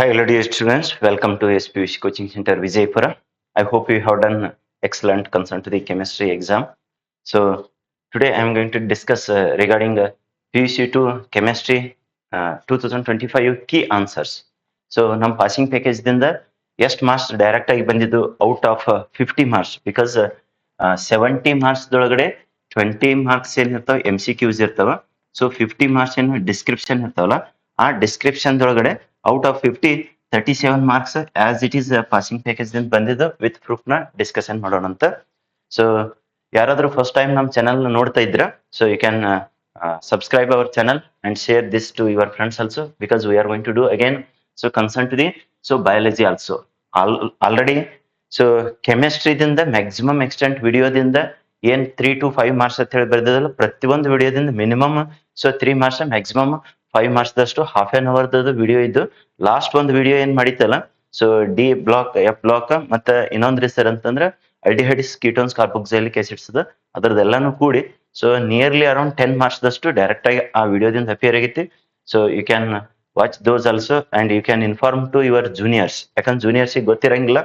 Hi, hello dear students. Welcome to SPVC Coaching Center Vijaypura. I hope you have done excellent concern to the chemistry exam. So today I am going to discuss regarding PUC2 chemistry 2025 key answers. So ನಮ್ಮ passing package ದಿಂದ ಎಷ್ಟು marks direct ಆಗಿ ಬಂದಿದ್ದು out of 50 marks because 70 marks ದೊಳಗಡೆ 20 marks ಏನಿರ್ತಾವ MCQs ಇರ್ತಾವ. So 50 marks ಏನು description ಇರ್ತಾವಲ್ಲ ಆ ಡಿಸ್ಕ್ರಿಪ್ಷನ್ ದೊಳಗಡೆ out of 50 37 marks as it is passing package ದಿಂದ ಬಂದಿದ್ದು ವಿತ್ ಪ್ರೂಫ್ ನ ಡಿಸ್ಕಷನ್ ಮಾಡೋಣ ಅಂತ. ಸೊ ಯಾರಾದ್ರೂ ಫಸ್ಟ್ ಟೈಮ್ ನಮ್ಮ ಚಾನಲ್ ನೋಡ್ತಾ ಇದ್ರ so you can subscribe our channel and share this to your friends also because we are going to do again so concern to the so biology also already so chemistry ದಿಂದ maximum extent video ದಿಂದ ಏನ್ 3 to 5 marks ಅಂತ ಹೇಳಿ ಬರ್ದಿದಲ್ಲ ಪ್ರತಿಯೊಂದು ವಿಡಿಯೋದಿಂದ minimum so 3 marks maximum 5 marks ದಷ್ಟು half an hour video ಇದ್ದು ಲಾಸ್ಟ್ ಒಂದು ವಿಡಿಯೋ ಏನ್ ಮಾಡಿತ್ತಲ್ಲ so D block F block ಮತ್ತೆ ಇನ್ನೊಂದ್ರಿ ಸರ್ ಅಂತಂದ್ರೆ ಅಲ್ಡಿಹೈಡ್ಸ್ ಕೀಟೋನ್ಸ್ ಕಾರ್ಬಾಕ್ಸಿಲಿಕ್ ಆಸಿಡ್ಸ್ ಅದರದೆಲ್ಲಾನು ಕೂಡಿ ಸೊ ನಿಯರ್ಲಿ ಅರೌಂಡ್ 10 ಮಾರ್ಕ್ಸ್ ದಷ್ಟು ಡೈರೆಕ್ಟ್ ಆಗಿ ಆ ವಿಡಿಯೋದಿಂದ ಅಪಿಯರ್ ಆಗೈತಿ. So you can watch those also and you can inform to your juniors ಯಾಕಂದ್ರೆ ಜೂನಿಯರ್ಸಿಗೆ ಗೊತ್ತಿರಂಗಿಲ್ಲ.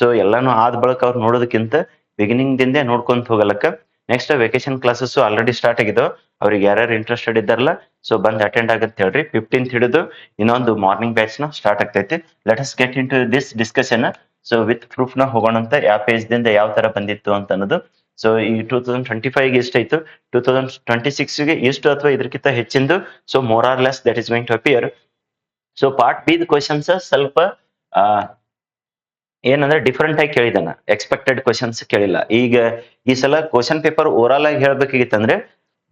ಸೊ ಎಲ್ಲಾನು ಆದ ಬಳಕ ಅವ್ರು ನೋಡೋದಕ್ಕಿಂತ ಬಿಗಿನಿಂಗ್ ದಿಂದೇ ನೋಡ್ಕೊಂತ ಹೋಗಲಕ್ಕ. Next vacation classes already start ಆಗಿದಾವ. ಅವ್ರಿಗೆ ಯಾರ್ಯಾರು ಇಂಟ್ರೆಸ್ಟೆಡ್ ಇದ್ದಾರಲ್ಲ ಸೊ ಬಂದ್ ಅಟೆಂಡ್ ಆಗಂತ ಹೇಳ್ರಿ. 15th ಹಿಡಿದು ಇನ್ನೊಂದು ಮಾರ್ನಿಂಗ್ ಬ್ಯಾಚ್ ನ ಸ್ಟಾರ್ಟ್ ಆಗ್ತೈತಿ. Let us get into this discussion. So with proof ನ ಹೋಗೋಣ ಅಂತ ಯಾವ ಪೇಜ್ ದಿಂದ ಯಾವ ತರ ಬಂದಿತ್ತು ಅಂತ ಅನ್ನೋದು. ಸೊ ಈ 2025 ಗೆ ಎಷ್ಟಾಯ್ತು 2026 ಗೆ ಎಷ್ಟು ಅಥವಾ ಇದಕ್ಕಿಂತ ಹೆಚ್ಚಿಂದು so more or less that is going to appear. So part B questions ಸ್ವಲ್ಪ ಏನಂದ್ರೆ ಡಿಫ್ರೆಂಟ್ ಆಗಿ ಕೇಳಿದಾನ, ಎಕ್ಸ್ಪೆಕ್ಟೆಡ್ ಕ್ವಶನ್ಸ್ ಕೇಳಿಲ್ಲ. ಈಗ ಈ ಸಲ ಕ್ವಶನ್ ಪೇಪರ್ ಓವರಾಲ್ ಆಗಿ ಹೇಳ್ಬೇಕಾಗಿತ್ತಂದ್ರೆ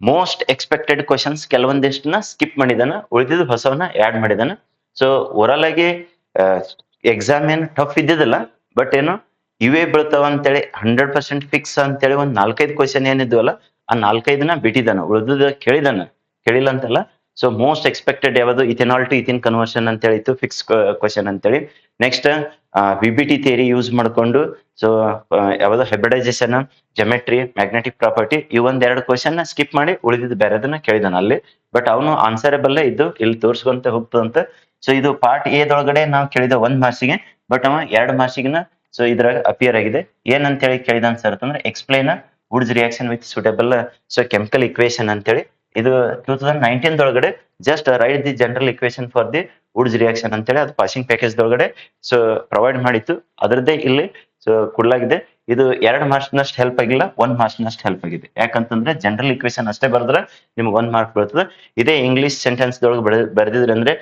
ಮೋಸ್ಟ್ ಎಕ್ಸ್ಪೆಕ್ಟೆಡ್ ಕ್ವಶನ್ಸ್ ಕೆಲವೊಂದಿಷ್ಟನ್ನ ಸ್ಕಿಪ್ ಮಾಡಿದಾನ, ಉಳಿದಿದ್ದು ಹೊಸವನ್ನ ಆಡ್ ಮಾಡಿದಾನ. ಸೊ ಓವರಾಲ್ ಆಗಿ ಎಕ್ಸಾಮ್ ಏನ್ ಟಫ್ ಇದ್ದಿದ್ದಲ್ಲ, ಬಟ್ ಏನು ಇವೇ ಬೀಳ್ತಾವ ಅಂತೇಳಿ 100% ಫಿಕ್ಸ್ ಅಂತೇಳಿ ಒಂದ್ 4-5 ಕ್ವಶನ್ ಏನಿದ್ವಲ್ಲ ಆ 4-5ನ ಬಿಟ್ಟಿದಾನ, ಉಳಿದ ಕೇಳಿಲ್ಲ ಅಂತಲ್ಲ. ಸೊ ಮೋಸ್ಟ್ ಎಕ್ಸ್ಪೆಕ್ಟೆಡ್ ಯಾವುದು ಇಥೆನಾಲ್ ಟು ಇಥಿನ್ ಕನ್ವರ್ಷನ್ ಅಂತ ಹೇಳಿತ್ತು, ಫಿಕ್ಸ್ ಕ್ವಶನ್ ಅಂತೇಳಿ. ನೆಕ್ಸ್ಟ್ ವಿಬಿಟಿ ಥಿಯರಿ ಯೂಸ್ ಮಾಡ್ಕೊಂಡು ಸೊ ಯಾವ್ದು ಹೈಬ್ರಿಡೈಸೇಷನ್, ಜೆಮೆಟ್ರಿ, ಮ್ಯಾಗ್ನೆಟಿಕ್ ಪ್ರಾಪರ್ಟಿ ಇವೊಂದೆರಡು ಕ್ವಶನ್ ಸ್ಕಿಪ್ ಮಾಡಿ ಉಳಿದಿದ್ದು ಬೇರೆದನ್ನ ಕೇಳಿದಾನ ಅಲ್ಲಿ. ಬಟ್ ಅವನು ಆನ್ಸರಬಲ್ ಇದ್ದು ಇಲ್ಲಿ ತೋರ್ಸ್ಕೊಂತ ಹೋಗ್ತದಂತ. ಸೊ ಇದು ಪಾರ್ಟ್ ಎ ದೊಳಗಡೆ ನಾವು ಕೇಳಿದ 1 ಮಾರ್ಕ್ಸಿಗೆ, ಬಟ್ ಅವ 2 ಮಾರ್ಕ್ಸಿಗಿನ ಸೊ ಇದ್ರಾಗ ಅಪಿಯರ್ ಆಗಿದೆ. ಏನಂತ ಹೇಳಿ ಕೇಳಿದಾನ ಸರ್ ಅಂತಂದ್ರೆ explain Wurtz reaction with suitable so chemical equation ಅಂತೇಳಿ. ಇದು 2019 ದೊಳಗಡೆ just write the general equation for the Wurtz reaction ಅಂತೇಳಿ ಅದು ಪಾಸಿಂಗ್ ಪ್ಯಾಕೇಜ್ ದೊಳಗಡೆ ಸೊ ಪ್ರೊವೈಡ್ ಮಾಡಿತ್ತು. ಅದರದ್ದೇ ಇಲ್ಲಿ ಸೊ ಕೊಡ್ಲಾಗಿದೆ. ಇದು 2 ಮಾರ್ಕ್ಸ್ ನಷ್ಟು ಹೆಲ್ಪ್ ಆಗಿಲ್ಲ, 1 ಮಾರ್ಕ್ಸ್ ನಷ್ಟು ಹೆಲ್ಪ್ ಆಗಿದೆ. ಯಾಕಂತಂದ್ರೆ ಜನರಲ್ ಇಕ್ವೇಶನ್ ಅಷ್ಟೇ ಬರೆದ್ರೆ ನಿಮ್ಗೆ 1 ಮಾರ್ಕ್ ಬರ್ತದೆ. ಇದೇ ಇಂಗ್ಲಿಷ್ ಸೆಂಟೆನ್ಸ್ ದೊಳಗೆ ಬರೆದಿದ್ರೆ ಅಂದ್ರೆ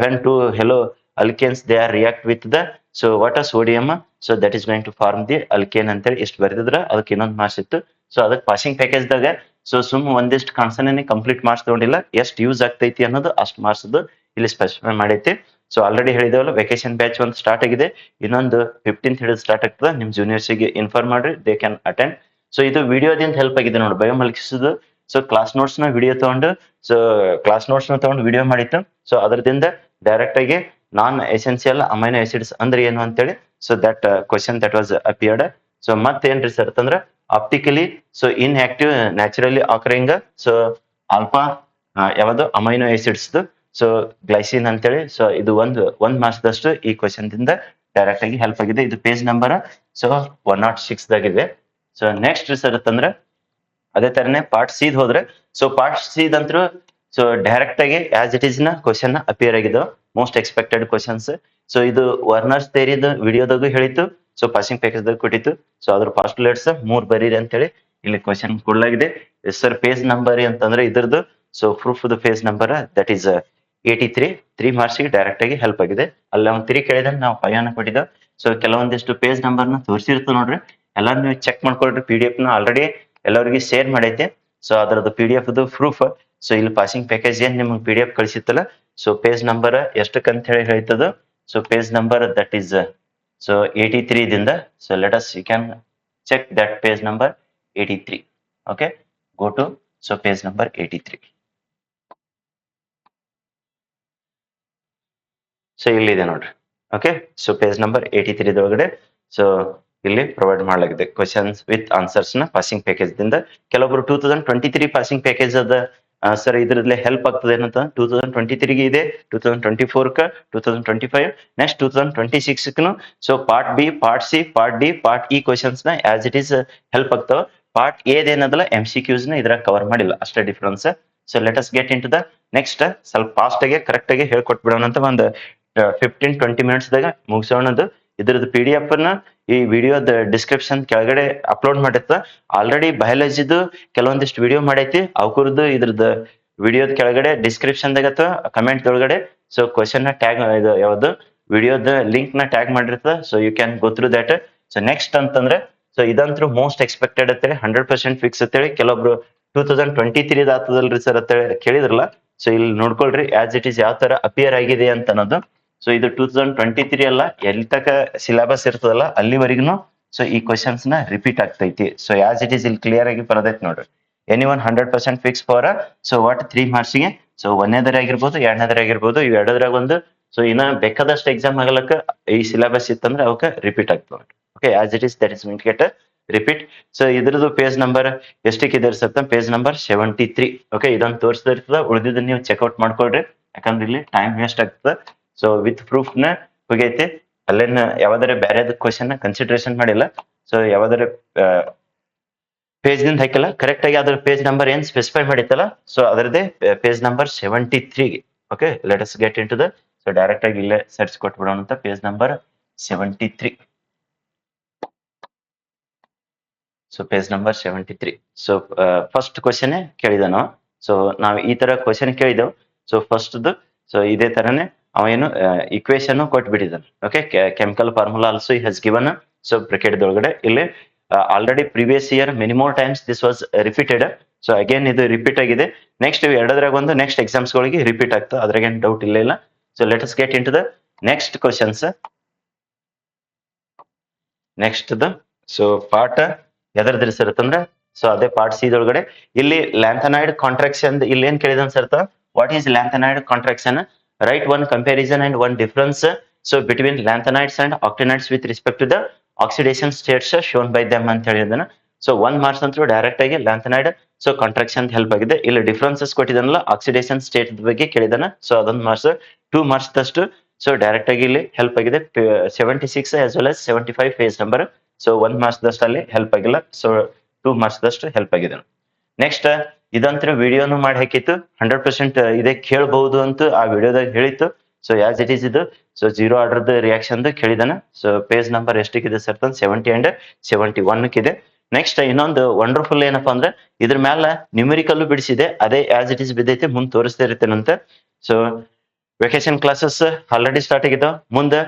when two halo alkanes they are react with the so what is sodium so that is going to form the alkane ಅಂತೇಳಿ ಇಷ್ಟು ಬರೆದಿದ್ರ ಅದಕ್ಕೆ ಇನ್ನೊಂದು ಮಾರ್ಕ್ಸ್ ಇತ್ತು. ಸೊ ಅದಕ್ಕೆ ಪಾಸಿಂಗ್ ಪ್ಯಾಕೇಜ್ ದಾಗ ಸೊ ಸುಮ್ ಒಂದಿಷ್ಟು ಕಾನ್ಸನೇ ಕಂಪ್ಲೀಟ್ ಮಾರ್ಕ್ಸ್ ತಗೊಂಡಿಲ್ಲ, ಎಷ್ಟು ಯೂಸ್ ಆಗ್ತೈತಿ ಅನ್ನೋದು ಅಷ್ಟು ಮಾರ್ಕ್ಸ್ ಇಲ್ಲಿ ಸ್ಪೆಸಿಫೈ ಮಾಡೈತಿ. ಸೊ ಆಲ್ರೆಡಿ ಹೇಳಿದೇವಲ್ಲ ವೆಕೇಶನ್ ಬ್ಯಾಚ್ ಒಂದು ಸ್ಟಾರ್ಟ್ ಆಗಿದೆ, ಇನ್ನೊಂದು 15th ಹಿಡಿದು ಸ್ಟಾರ್ಟ್ ಆಗ್ತದೆ. ನಿಮ್ ಜೂನಿಯರ್ಸಿಗೆ ಇನ್ಫಾರ್ಮ್ ಮಾಡ್ರಿ, ದೇ ಕ್ಯಾನ್ ಅಟೆಂಡ್. ಸೊ ಇದು ವಿಡಿಯೋದಿಂದ ಹೆಲ್ಪ್ ಆಗಿದೆ ನೋಡಿ, ಬಯೋಮಾಲಿಕ್ಯೂಲ್ಸ್ ಸೊ ಕ್ಲಾಸ್ ನೋಟ್ಸ್ ನ ವಿಡಿಯೋ ತಗೊಂಡು ಸೊ ಕ್ಲಾಸ್ ನೋಟ್ಸ್ ನ ತಗೊಂಡು ವಿಡಿಯೋ ಮಾಡಿತ್ತು. ಸೊ ಅದರದಿಂದ ಡೈರೆಕ್ಟ್ ಆಗಿ ನಾನ್ ಎಸೆನ್ಸಿಯಲ್ ಅಮೈನೋ ಆಸಿಡ್ಸ್ ಅಂದ್ರೆ ಏನು ಅಂತೇಳಿ so that question that was appeared. So ಮತ್ತೇನ್ರಿ ಸರ್ ಅಂತಂದ್ರೆ optically so in active naturally occurring so alpha ಯಾವುದು ಅಮೈನೋ ಆಸಿಡ್ಸ್ ಸೊ ಗ್ಲೈಸಿನ್ ಅಂತೇಳಿ. ಸೊ ಇದು ಒಂದ್ ಮಾರ್ಕ್ಸ್ ದಷ್ಟು ಈ ಕ್ವಶನ್ ದಿಂದ ಡೈರೆಕ್ಟ್ ಆಗಿ ಹೆಲ್ಪ್ ಆಗಿದೆ. ಇದು ಪೇಜ್ ನಂಬರ್ ಸೊ 106 ದಾಗಿದೆ. ಸೊ ನೆಕ್ಸ್ಟ್ ಸರ್ ಅಂತಂದ್ರೆ ಅದೇ ತರನೇ ಪಾರ್ಟ್ ಸಿ ಹೋದ್ರೆ ಸೊ ಪಾರ್ಟ್ ಸಿ ಅಂತೂ ಸೊ ಡೈರೆಕ್ಟ್ ಆಗಿ ಆಸ್ ಇಟ್ ಈಸ್ ನ ಕ್ವಶನ್ ಅಪಿಯರ್ ಆಗಿದಾವ, ಮೋಸ್ಟ್ ಎಕ್ಸ್ಪೆಕ್ಟೆಡ್ ಕ್ವಶನ್ಸ್. ಸೊ ಇದು ವರ್ನರ್ಸ್ ಥಿಯರಿದ ವಿಡಿಯೋದಾಗೂ ಹೇಳಿತ್ತು, ಸೊ ಪಾಸಿಂಗ್ ಪ್ಯಾಕೇಜ್ ದಾಗ ಕೊಟ್ಟಿತ್ತು. ಸೊ ಅದ್ರ ಪಾಸ್ಟುಲೇಟ್ಸ್ 3 ಬರೀರಿ ಅಂತೇಳಿ ಇಲ್ಲಿ ಕ್ವಶನ್ ಕೊಡ್ಲಾಗಿದೆ. ಸರ್ ಪೇಜ್ ನಂಬರ್ ಅಂತಂದ್ರೆ ಇದ್ರದ್ದು so proof page number that is 83 3 ಮಾರ್ಕ್ಸ್ಗೆ ಡೈರೆಕ್ಟ್ ಆಗಿ ಹೆಲ್ಪ್ ಆಗಿದೆ. ಅಲ್ಲಿ ಅವ್ನು 3 ಕೇಳಿದ್ರೆ ನಾವು 5 ಅನ್ನ ಕೊಟ್ಟಿದ್ದ. ಸೊ ಕೆಲವೊಂದಿಷ್ಟು ಪೇಜ್ ನಂಬರ್ ನ ತೋರಿಸಿರ್ತು ನೋಡ್ರಿ, ಎಲ್ಲಾ ನೀವು ಚೆಕ್ ಮಾಡ್ಕೊಳ್ರಿ. PDF ನ ಆಲ್ರೆಡಿ ಎಲ್ಲರಿಗೆ ಶೇರ್ ಮಾಡೈತೆ. ಸೊ ಅದರದ್ದು PDF ಪ್ರೂಫ್ ಸೊ ಇಲ್ಲಿ ಪಾಸಿಂಗ್ ಪ್ಯಾಕೇಜ್ ಏನ್ ನಿಮ್ಗೆ PDF ಕಳಿಸಿತ್ತಲ್ಲ ಸೊ ಪೇಜ್ ನಂಬರ್ ಎಷ್ಟಕ್ಕಂತ ಹೇಳಿ ಹೇಳ್ತದ. So page number that is so 83 ದಿಂದ so let us you can check that page number 83. Okay, go to so page number 83. So ಇಲ್ಲಿದೆ ನೋಡ್ರಿ. ಓಕೆ, ಸೊ ಪೇಜ್ ನಂಬರ್ 83 ದೊಳಗಡೆ ಸೊ ಇಲ್ಲಿ provide ಮಾಡಲಾಗಿದೆ questions with answers ನ passing package ದಿಂದ. ಕೆಲವೊಬ್ರು 2023 passing package ಅದ ಸರ್ ಇದ್ರಲ್ಲೇ ಹೆಲ್ಪ್ ಆಗ್ತದೆ ಏನಂತ 2023 ಇದೆ, 2024 2025 next 2026 so part B, part C, part D, part E questions ನ ಆಸ್ ಇಟ್ ಈಸ್ ಹೆಲ್ಪ್ ಆಗ್ತಾವ. ಪಾರ್ಟ್ ಏನದಲ್ಲ MCQs ನ ಇದ್ರಾಗ ಕವರ್ ಮಾಡಿಲ್ಲ, ಅಷ್ಟೇ difference. So let us get into the next. ಸ್ವಲ್ಪ ಫಾಸ್ಟ್ ಆಗಿ ಕರೆಕ್ಟ್ ಆಗಿ ಹೇಳ್ಕೊಟ್ಬಿಡೋಣ ಅಂತ ಒಂದು 15-20 ಮಿನಿಟ್ಸ್ ದಾಗ ಮುಗಿಸೋಣದು. ಇದ್ರದ್ದು PDF ನ ಈ ವಿಡಿಯೋದ ಡಿಸ್ಕ್ರಿಪ್ಷನ್ ಕೆಳಗಡೆ ಅಪ್ಲೋಡ್ ಮಾಡಿರ್ತ. ಆಲ್ರೆಡಿ ಬಯಾಲಜಿದು ಕೆಲವೊಂದಿಷ್ಟು ವಿಡಿಯೋ ಮಾಡೈತಿ, ಅವಕುರ್ದು ಇದ್ರದ್ದು ವಿಡಿಯೋದ ಕೆಳಗಡೆ ಡಿಸ್ಕ್ರಿಪ್ಷನ್ ದಾಗ ಅಥವಾ ಕಮೆಂಟ್ ಒಳಗಡೆ ಸೊ ಕ್ವಶನ್ ನ ಟ್ಯಾಗ್ ಇದು ಯಾವ್ದು ವಿಡಿಯೋದ ಲಿಂಕ್ ನ ಟ್ಯಾಗ್ ಮಾಡಿರ್ತದ. So you can go through that. So next ಅಂತಂದ್ರೆ ಸೊ ಇದಂತೂ ಮೋಸ್ಟ್ ಎಕ್ಸ್ಪೆಕ್ಟೆಡ್ ಅಂತೇಳಿ 100% ಫಿಕ್ಸ್ ಅಂತೇಳಿ ಕೆಲವೊಬ್ರು 2023 ಆಗ್ತದಲ್ರಿ ಸರ್ ಅಂತೇಳಿ ಕೇಳಿದ್ರಲ್ಲ. ಸೊ ಇಲ್ಲಿ ನೋಡ್ಕೊಳ್ರಿ ಆಸ್ ಇಟ್ ಈಸ್ ಯಾವ ತರ ಅಪಿಯರ್ ಆಗಿದೆ ಅಂತ ಅನ್ನೋದು. ಸೊ ಇದು 2023 ಅಲ್ಲ, ಎಲ್ಲಿ ತನಕ ಸಿಲೆಬಸ್ ಇರ್ತದಲ್ಲ ಅಲ್ಲಿವರೆಗೂ ಸೊ ಈ ಕ್ವಶನ್ಸ್ ನ ರಿಪೀಟ್ ಆಗ್ತೈತಿ. ಸೊ ಆಸ್ ಇಟ್ ಈಸ್ ಇಲ್ಲಿ ಕ್ಲಿಯರ್ ಆಗಿ ಬರೋದೈತಿ ನೋಡ್ರಿ. Any one 100% fix for so what 3 marks ಗೆ. ಸೊ ಒಂದನೇದರ ಆಗಿರ್ಬೋದು, ಎರಡನೇದರ ಆಗಿರ್ಬೋದು, ಇವ್ ಎರಡದ್ರಾಗ ಒಂದು. ಸೊ ಇನ್ನ ಬೇಕಾದಷ್ಟು ಎಕ್ಸಾಮ್ ಆಗಲಕ್ಕ ಈ ಸಿಲೆಬಸ್ ಇತ್ತಂದ್ರೆ ಅವಕ್ಕೆ ರಿಪೀಟ್ ಆಗ್ತವೆ. Okay, as it is that is going to get repeat. So ಇದ್ರದ್ದು ಪೇಜ್ ನಂಬರ್ ಎಷ್ಟಕ್ಕೆ ಇದೆ ಸರ್? Page number 73. ಓಕೆ, ಇದೊಂದು ತೋರಿಸ್ತಿರ್ತದ, ಉಳಿದಿದ್ದು ನೀವು ಚೆಕ್ಔಟ್ ಮಾಡ್ಕೊಳ್ರಿ, ಯಾಕಂದ್ರೆ ಇಲ್ಲಿ ಟೈಮ್ ವೇಸ್ಟ್ ಆಗ್ತದೆ. ಸೊ ವಿತ್ ಪ್ರೂಫ್ ನ ಹೋಗೈತಿ. ಅಲ್ಲೇನ ಯಾವ್ದಾರ ಬೇರೆದ ಕ್ವಶನ್ ಕನ್ಸಿಡರೇಷನ್ ಮಾಡಿಲ್ಲ. ಸೊ ಯಾವ್ದಾರ ಪೇಜ್ ನಿಂದ ಹಾಕಿಲ್ಲ, ಕರೆಕ್ಟ್ ಆಗಿ ಅದ್ರ ಪೇಜ್ ನಂಬರ್ ಏನ್ ಸ್ಪೆಸಿಫೈ ಮಾಡಿತ್ತಲ್ಲ ಸೊ ಅದರದೇ ಪೇಜ್ ನಂಬರ್ 73 ಗೆ. Okay, let us get into the. So direct ಆಗಿ ಇಲ್ಲೇ ಸರ್ಚ್ ಕೊಟ್ಬಿಡೋಣ ಅಂತ page number 73. So page number 73. So first question ಕೇಳಿದ ನಾವು. ಸೊ ನಾವು ಈ ತರ ಕ್ವಶನ್ ಕೇಳಿದೆವು. ಸೊ ಫಸ್ಟ್ ಸೊ ಇದೇ ತರನೇ ಅವ ಏನು ಇಕ್ವೇಶನ್ ಕೊಟ್ಬಿಟ್ಟಿದ್ದಾನೆ. Okay, chemical formula also has given. So bracket ಒಳಗಡೆ ಇಲ್ಲಿ already previous year many more times this was repeated. So again ಇದು ರಿಪೀಟ್ ಆಗಿದೆ. ನೆಕ್ಸ್ಟ್ ಇವು ಎರಡದ್ರಾಗ ಒಂದು ನೆಕ್ಸ್ಟ್ ಎಕ್ಸಾಮ್ಸ್ ಗಳಿಗೆ ರಿಪೀಟ್ ಆಗ್ತದೆ, ಅದ್ರಾಗ ಏನು ಡೌಟ್ ಇಲ್ಲ. So let us get into the next questions. Next so part ಎದರ್ದ್ರಿ ಸರ್ ಅಂತಂದ್ರೆ ಸೊ ಅದೇ ಪಾರ್ಟ್ ಸಿ ಒಳಗಡೆ ಇಲ್ಲಿ ಲ್ಯಾಂಥನೈಡ್ ಕಾಂಟ್ರಾಕ್ಷನ್ ಇಲ್ಲಿ ಏನ್ ಕೇಳಿದನ್ sir? What is lanthanide contraction? Write one comparison and one difference so between lanthanides and actinides with respect to the oxidation states shown by them ಅಂತ ಹೇಳಿದನ. So 1 marks ಅಂತೂ direct ಆಗಿ lanthanide so contraction help ಆಗಿದೆ. ಇಲ್ಲಿ differences ಕೊಟ್ಟಿದ್ದಾನಲ್ಲ oxidation state ಬಗ್ಗೆ ಕೇಳಿದಾನ. So ಅದೊಂದು marks. 2 marks ದಷ್ಟು ಸೊ ಡೈರೆಕ್ಟ್ ಆಗಿ ಇಲ್ಲಿ ಹೆಲ್ಪ್ ಆಗಿದೆ. 76 as well as 75 page number. So 1 marks ದಷ್ಟಲ್ಲಿ ಹೆಲ್ಪ್ ಆಗಿಲ್ಲ. ಸೊ 2 ಮಾರ್ಕ್ಸ್ ದಷ್ಟು ಹೆಲ್ಪ್ ಆಗಿದೆ. ನೆಕ್ಸ್ಟ್ ಇದಂತರ ವಿಡಿಯೋನು ಮಾಡಿ ಹಾಕಿತ್ತು. 100% ಇದೇ ಕೇಳಬಹುದು ಅಂತ ಆ ವಿಡಿಯೋದಾಗ ಹೇಳಿತ್ತು. ಸೊ ಆಸ್ ಇಟ್ ಈಸ್ ಇದು ಸೊ 0 ಆರ್ಡರ್ದ ರಿಯಾಕ್ಷನ್ ಕೇಳಿದಾನ. ಸೊ ಪೇಜ್ ನಂಬರ್ ಎಷ್ಟಕ್ಕಿದೆ ಸರ್? 70 ಅಂಡ್ 71 ಇದೆ. ನೆಕ್ಸ್ಟ್ ಇನ್ನೊಂದು ವಂಡರ್ಫುಲ್ ಏನಪ್ಪಾ ಅಂದ್ರೆ ಇದ್ರ ಮ್ಯಾಲ ನ್ಯೂಮೆರಿಕಲ್ ಬಿಡಿಸಿದೆ, ಅದೇ ಆಸ್ ಇಟ್ ಈಸ್ ಬಿದ್ದೈತಿ, ಮುಂದೆ ತೋರಿಸ್ತಾ ಇರ್ತೇನಂತ. So vacation classes already start ಆಗಿದಾವ. ಮುಂದೆ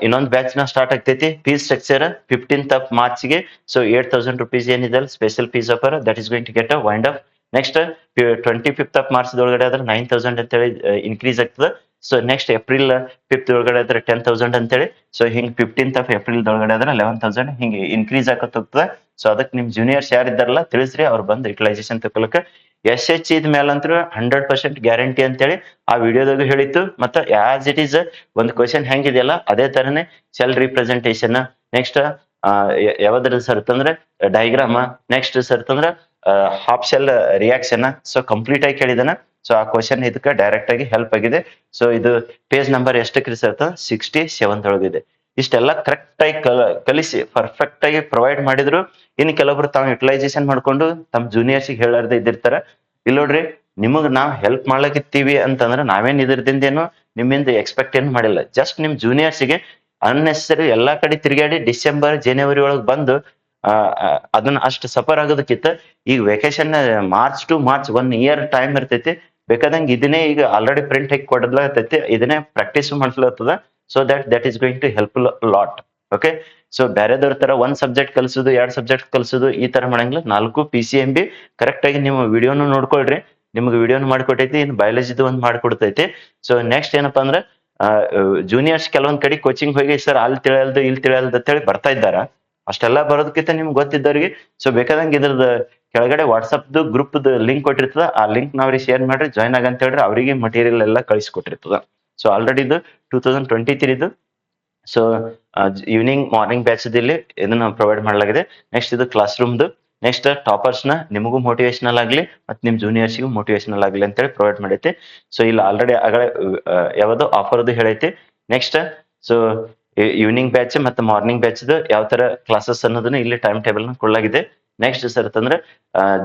ಇನ್ನೊಂದು ಬ್ಯಾಚ್ ನ ಸ್ಟಾರ್ಟ್ ಆಗ್ತೈತಿ. ಫೀಸ್ ಸ್ಟ್ರಕ್ಚರ್ 15th March ಗೆ ಸೊ 8,000 rupees ಏನಿದೆ special fees offer that is going to get a wind up. Next 25th March ಒಳಗಡೆ ಆದ್ರೆ 9,000 ಅಂತೇಳಿ ಇನ್ಕ್ರೀಸ್ ಆಗ್ತದೆ. ಸೊ ನೆಕ್ಸ್ಟ್ April 5th ಒಳಗಡೆ ಆದ್ರೆ 10,000 ಅಂತೇಳಿ. ಸೊ ಹಿಂಗ್ 15th April ಒಳಗಡೆ ಆದ್ರೆ 11,000 ಹಿಂಗೆ ಇನ್ಕ್ರೀಸ್ ಆಗತ್ ಹೋಗ್ತದೆ. ಸೊ ಅದಕ್ಕೆ ನಿಮ್ ಜೂನಿಯರ್ಸ್ ಯಾರು ಇದ್ದಾರಲ್ಲ ತಿಳಿಸ್ರಿ, ಅವ್ರು ಬಂದು ಯುಟಿಲೈಸೇಷನ್ ತಗೊಳಕ. SH ಇದ್ ಮೇಲಂತೂ 100% ಗ್ಯಾರಂಟಿ ಅಂತೇಳಿ ಆ ವಿಡಿಯೋದಾಗ ಹೇಳಿತ್ತು. ಮತ್ತೆ ಆಸ್ ಇಟ್ ಈಸ್ ಒಂದು ಕ್ವಶನ್ ಹೆಂಗಿದೆಯಲ್ಲ ಅದೇ ತರನೇ ಸೆಲ್ ರಿಪ್ರೆಸೆಂಟೇಷನ್. ನೆಕ್ಸ್ಟ್ ಯಾವ್ದ್ರ ಸರ್ ಅಂತಂದ್ರೆ ಡೈಗ್ರಾಮ್. ನೆಕ್ಸ್ಟ್ ಸರ್ ಅಂತಂದ್ರೆ half cell reaction. So complete ಆಗಿ ಕೇಳಿದಾನ. ಸೊ ಆ ಕ್ವಶನ್ ಇದಕ್ಕೆ ಡೈರೆಕ್ಟ್ ಆಗಿ ಹೆಲ್ಪ್ ಆಗಿದೆ. ಸೊ ಇದು ಪೇಜ್ ನಂಬರ್ ಎಷ್ಟಕ್ಕೆ ಸರ್? 67 ಒಳಗಿದೆ. ಇಷ್ಟೆಲ್ಲ ಕರೆಕ್ಟ್ ಆಗಿ ಕಲಿಸಿ ಪರ್ಫೆಕ್ಟ್ ಆಗಿ ಪ್ರೊವೈಡ್ ಮಾಡಿದ್ರು. ಇನ್ನು ಕೆಲವೊಬ್ರು ತಾವು ಯುಟಿಲೈಸೇಷನ್ ಮಾಡ್ಕೊಂಡು ತಮ್ಮ ಜೂನಿಯರ್ಸ್ ಹೇಳಾರ್ದೆ ಇದ್ದಿರ್ತಾರ. ಇಲ್ಲಿ ನೋಡ್ರಿ, ನಿಮಗ್ ನಾವ್ ಹೆಲ್ಪ್ ಮಾಡ್ಲಕ್ಕಿರ್ತೀವಿ ಅಂತಂದ್ರೆ ನಾವೇನ್ ಇದ್ರದಿಂದ ಏನು ನಿಮ್ಮಿಂದ ಎಕ್ಸ್ಪೆಕ್ಟ್ ಏನು ಮಾಡಿಲ್ಲ. ಜಸ್ಟ್ ನಿಮ್ ಜೂನಿಯರ್ಸ್ಗೆ ಅನ್ನೆಸರಿ ಎಲ್ಲಾ ಕಡೆ ತಿರುಗಾಡಿ ಡಿಸೆಂಬರ್ ಜನವರಿ ಒಳಗ್ ಬಂದು ಅದನ್ನ ಅಷ್ಟು ಸಫರ್ ಆಗೋದಕ್ಕಿಂತ ಈಗ vacation March to March 1 year time ಇರ್ತೈತಿ. ಬೇಕಾದಂಗ ಇದನ್ನೇ ಈಗ ಆಲ್ರೆಡಿ ಪ್ರಿಂಟ್ ಹಾಕಿ ಕೊಡಲಾಗ್ತೈತಿ, ಇದನ್ನೇ ಪ್ರಾಕ್ಟೀಸ್ ಮಾಡ್ಲತ್ತದ. So that is going to help lot. Okay, so ಬೇರೆದವ್ರ ತರ 1 ಸಬ್ಜೆಕ್ಟ್ ಕಲ್ಸೋದು 2 ಸಬ್ಜೆಕ್ಟ್ ಕಲ್ಸೋದು ಈ ತರ ಮಾಡಂಗಿಲ್ಲ. 4 PCMB ಕರೆಕ್ಟ್ ಆಗಿ ನೀವು ವಿಡಿಯೋನು ನೋಡ್ಕೊಳ್ರಿ. ನಿಮ್ಗೆ ವಿಡಿಯೋನು ಮಾಡ್ಕೊಟ್ಟೈತಿ, ಇನ್ನು ಬಯಾಲಜಿದು ಒಂದು ಮಾಡ್ಕೊಡ್ತೈತಿ. ಸೊ ನೆಕ್ಸ್ಟ್ ಏನಪ್ಪಾ ಅಂದ್ರೆ ಜೂನಿಯರ್ಸ್ ಕೆಲವೊಂದ್ ಕಡೆ ಕೋಚಿಂಗ್ ಹೋಗಿ ಸರ್ ಅಲ್ಲಿ ತಿಳಿಯಲ್ದು ಇಲ್ಲಿ ತಿಳಿಯಲ್ದು ಅಂತ ಹೇಳಿ ಬರ್ತಾ ಇದ್ದಾರ. ಅಷ್ಟೆಲ್ಲಾ ಬರೋದಕ್ಕಿಂತ ನಿಮ್ಗೆ ಗೊತ್ತಿದ್ದವ್ರಿಗೆ ಸೊ ಬೇಕಾದಂಗೆ ಇದ್ರದ್ದು ಕೆಳಗಡೆ ವಾಟ್ಸಪ್ದು ಗ್ರೂಪ್ದು ಲಿಂಕ್ ಕೊಟ್ಟಿರ್ತದ. ಆ ಲಿಂಕ್ ನಾವ್ರಿಗೆ ಶೇರ್ ಮಾಡ್ರಿ, ಜಾಯ್ನ್ ಆಗಂತ ಹೇಳ್ರಿ. ಅವರಿಗೆ ಮಟೀರಿಯಲ್ ಎಲ್ಲ ಕಳಿಸ್ಕೊಟ್ಟಿರ್ತದ. ಸೊ ಆಲ್ರೆಡಿ ಇದು 2023 ಸೊ ಈವ್ನಿಂಗ್ ಮಾರ್ನಿಂಗ್ ಬ್ಯಾಚ್ ಇಲ್ಲಿ ಇದನ್ನ ಪ್ರೊವೈಡ್ ಮಾಡಲಾಗಿದೆ. ನೆಕ್ಸ್ಟ್ ಇದು ಕ್ಲಾಸ್ ರೂಮ್ದು. ನೆಕ್ಸ್ಟ್ ಟಾಪರ್ಸ್ ನ ನಿಮಗೂ ಮೋಟಿವೇಶನಲ್ ಆಗ್ಲಿ ಮತ್ತು ನಿಮ್ ಜೂನಿಯರ್ಸ್ಗೂ ಮೋಟಿವೇಶನಲ್ ಆಗ್ಲಿ ಅಂತೇಳಿ ಪ್ರೊವೈಡ್ ಮಾಡೈತಿ. ಸೊ ಇಲ್ಲಿ ಆಲ್ರೆಡಿ ಆಗಲೇ ಯಾವ್ದು ಆಫರ್ದು ಹೇಳೈತಿ. ನೆಕ್ಸ್ಟ್ ಸೊ ಈವ್ನಿಂಗ್ ಬ್ಯಾಚ್ ಮತ್ತು ಮಾರ್ನಿಂಗ್ ಬ್ಯಾಚ್ ಯಾವ ತರ ಕ್ಲಾಸಸ್ ಅನ್ನೋದನ್ನ ಇಲ್ಲಿ ಟೈಮ್ ಟೇಬಲ್ ನ ಕೊಡಲಾಗಿದೆ. ನೆಕ್ಸ್ಟ್ ಸರ್ ಅಂತಂದ್ರೆ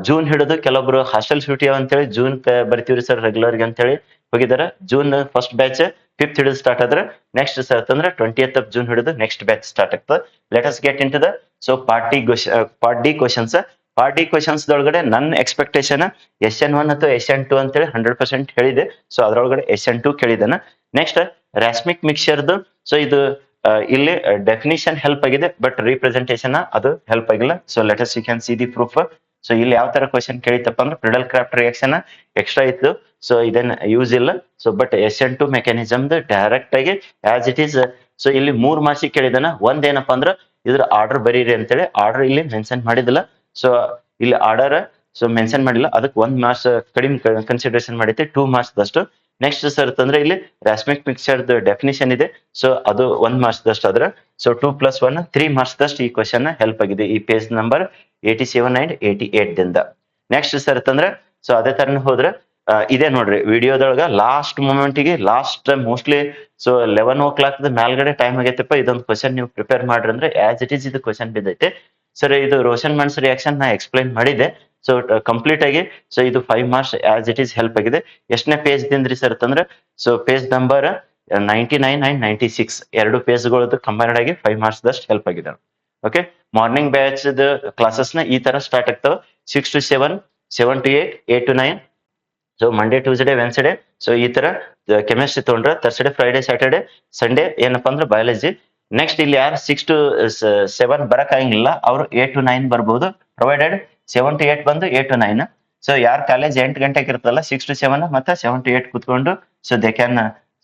ಜೂನ್ ಹಿಡಿದು ಕೆಲವೊಬ್ರು ಹಾಸ್ಟೆಲ್ ಡ್ಯೂಟಿ ಅಂತೇಳಿ ಜೂನ್ ಬರ್ತೀವ್ರಿ ಸರ್ ರೆಗ್ಯುಲರ್ ಗೆ ಅಂತೇಳಿ ಹೋಗಿದಾರೆ. ಜೂನ್ ಫಸ್ಟ್ ಬ್ಯಾಚ್ 5th ಹಿಡಿದು ಸ್ಟಾರ್ಟ್ ಆದ್ರೆ ನೆಕ್ಸ್ಟ್ ಸರ್ ಅಂತಂದ್ರೆ 20th of June ಹಿಡಿದು ನೆಕ್ಸ್ಟ್ ಬ್ಯಾಚ್ ಸ್ಟಾರ್ಟ್ ಆಗ್ತದೆ. Let us get into the so part D questions. Part D questions ಒಳಗಡೆ ನನ್ನ ಎಕ್ಸ್ಪೆಕ್ಟೇಷನ್ SN1 ಅಥವಾ SN2 ಅಂತೇಳಿ 100% ಹೇಳಿದೆ. ಸೊ ಅದ್ರೊಳಗಡೆ SN2 ಕೇಳಿದಾನ. ನೆಕ್ಸ್ಟ್ ರಾಸ್ಮಿಕ್ ಮಿಕ್ಸ್ಚರ್ದು ಸೊ ಇದು ಇಲ್ಲಿ ಡೆಫಿನಿಷನ್ ಹೆಲ್ಪ್ ಆಗಿದೆ ಬಟ್ ರಿಪ್ರೆಸೆಂಟೇಷನ್ ಅದು ಹೆಲ್ಪ್ ಆಗಿಲ್ಲ. So let us you can see the proof. So ಇಲ್ಲಿ ಯಾವ ತರ ಕ್ವಶನ್ ಕೇಳಿತಪ್ಪ ಅಂದ್ರೆ ಪ್ರಿಡಲ್ ಕ್ರಾಫ್ಟ್ ರಿಯಾಕ್ಷನ್ ಎಕ್ಸ್ಟ್ರಾ ಇತ್ತು. ಸೊ ಇದನ್ನ ಯೂಸ್ ಇಲ್ಲ. So but SN2 mechanism direct ಆಗಿ ಆಸ್ ಇಟ್ ಈಸ್. ಸೊ ಇಲ್ಲಿ 3 ಮಾರ್ಕ್ಸ್ ಕೇಳಿದಾನ. ಒಂದೇನಪ್ಪ ಅಂದ್ರೆ ಇದ್ರ ಆರ್ಡರ್ ಬರೀರಿ ಅಂತೇಳಿ ಆರ್ಡರ್ ಇಲ್ಲಿ ಮೆನ್ಷನ್ ಮಾಡಿದಿಲ್ಲ. ಸೊ ಇಲ್ಲಿ ಆರ್ಡರ್ ಸೊ ಮೆನ್ಷನ್ ಮಾಡಿಲ್ಲ, ಅದಕ್ಕೆ 1 ಮಾರ್ಕ್ಸ್ ಕಡಿಮೆ ಕನ್ಸಿಡರೇಷನ್ ಮಾಡೈತಿ, 2 ಮಾರ್ಕ್ಸ್ ದಷ್ಟು. ನೆಕ್ಸ್ಟ್ ಸರ್ ಅಂತಂದ್ರೆ ಇಲ್ಲಿ ರಾಸ್ಮಿಕ್ ಮಿಕ್ಸ್ಚರ್ ಡೆಫಿನಿಷನ್ ಇದೆ. ಸೊ ಅದು 1 ಮಾರ್ಕ್ಸ್ ದಷ್ಟು ಆದ್ರೆ ಸೊ 2+1 3 ಮಾರ್ಕ್ಸ್ ದಷ್ಟು ಈ ಕ್ವಶನ್ ಹೆಲ್ಪ್ ಆಗಿದೆ ಈ ಪೇಜ್ ನಂಬರ್ 87 and 88 ದಿಂದ. ನೆಕ್ಸ್ಟ್ ಸರ್ ಅಂತಂದ್ರೆ ಸೊ ಅದೇ ತರನ ಹೋದ್ರೆ ಇದೇ ನೋಡ್ರಿ ವಿಡಿಯೋದೊಳಗ ಲಾಸ್ಟ್ ಮೂಮೆಂಟ್ಗೆ ಲಾಸ್ಟ್ ಮೋಸ್ಟ್ಲಿ ಸೊ 11 o'clock ಮೇಲ್ಗಡೆ ಟೈಮ್ ಆಗೈತಪ್ಪ ಇದೊಂದು ಕ್ವಶನ್ ನೀವು ಪ್ರಿಪೇರ್ ಮಾಡ್ರಿ ಅಂದ್ರೆ ಆಸ್ ಇಟ್ ಈಸ್ ಇದು ಕ್ವಶನ್ ಬಿದ್ದೈತೆ. ಸರ್ ಇದು ರೋಷನ್ ಮನ್ಸ್ ರಿಯಾಕ್ಷನ್ ನಾ ಎಕ್ಸ್ಪ್ಲೈನ್ ಮಾಡಿದೆ. ಸೊ ಕಂಪ್ಲೀಟ್ ಆಗಿ ಸೊ ಇದು 5 marks as it is help ಆಗಿದೆ. ಎಷ್ಟನೇ ಪೇಜ್ ದಿಂದ್ರಿ ಸರ್ ಅಂತಂದ್ರೆ ಸೊ ಪೇಜ್ ನಂಬರ್ 99 and 96 ಎರಡು ಪೇಜ್ಗಳದ್ದು ಕಂಬೈನ್ಡ್ ಆಗಿ 5 ಮಾರ್ಕ್ಸ್ ದಷ್ಟು ಹೆಲ್ಪ್ ಆಗಿದೆ. ಓಕೆ, ಮಾರ್ನಿಂಗ್ ಬ್ಯಾಚ್ ಕ್ಲಾಸಸ್ ನ ಈ ತರ ಸ್ಟಾರ್ಟ್ ಆಗ್ತಾವ 6 to 7, 7 to 8, 8 to 9. So Monday Tuesday Wednesday so ಈ ತರ ಕೆಮಿಸ್ಟ್ರಿ ತಗೊಂಡ್ರೆ ಥರ್ಸ್ಡೇ ಫ್ರೈಡೇ ಸ್ಯಾಟರ್ಡೇ ಸಂಡೇ ಏನಪ್ಪಾ ಅಂದ್ರೆ ಬಯಾಲಜಿ. ನೆಕ್ಸ್ಟ್ ಇಲ್ಲಿ ಯಾರು 6 to 7 ಬರಕ್ ಆಗಂಗಿಲ್ಲ ಅವರು 8 to 9 ಬರ್ಬೋದು, ಪ್ರೊವೈಡೆಡ್ 7 to 8 ಬಂದು 8 to 9. ಸೊ ಯಾರ್ ಕಾಲೇಜ್ 8 ಗಂಟೆಗೆ ಇರ್ತಲ್ಲ 6 to 7 ಮತ್ತೆ 7 to 8 ಕುತ್ಕೊಂಡು so they can